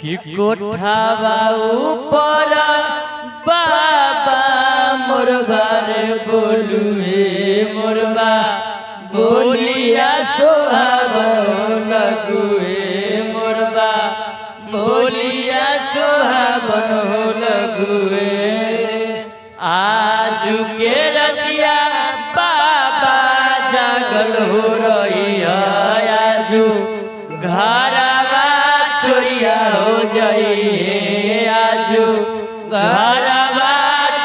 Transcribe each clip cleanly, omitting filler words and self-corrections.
कि कोठावा ऊपर बाबा मोरबार बोलुए मोरबा बोलिया सोहावन लगुए मोरबा बोलिया सोहावन लगुए आज के रतिया बाबा जागल हो रही है आजू घरवा चोरिया हो जाइए आजू घरवा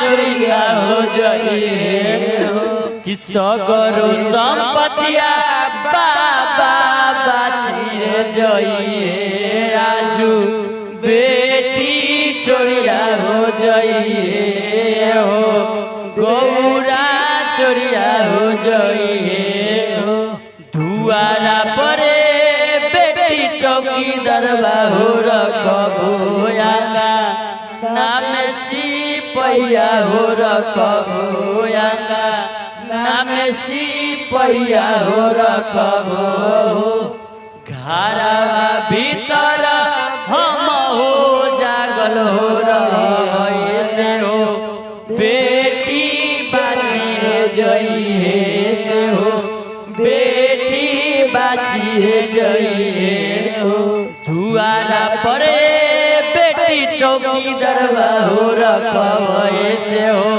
चोरिया हो जाइए कि सगरो संपत्तिया बाबा बाचिए जाइए आजू बेटी चोरिया हो जाइए हो गौरा चोरिया हो जाइए हो दुआरा परे बेटी चौकीदारवा हो रखबोयाना नाम सिपैया हो रखबोयाना नाम सिपैया हो रखबो घरवा भीतर हम हो जागल हो रही से हो बेटी बाचिए जइए से हो बेटी बाचिए जइए हो दुआरा परे बेटी चौकीदारवा हो रखबे से हो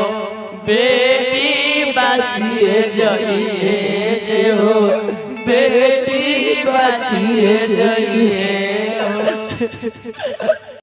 बेटी बाचिए जइए से हो बेटी बाचिए जइए हो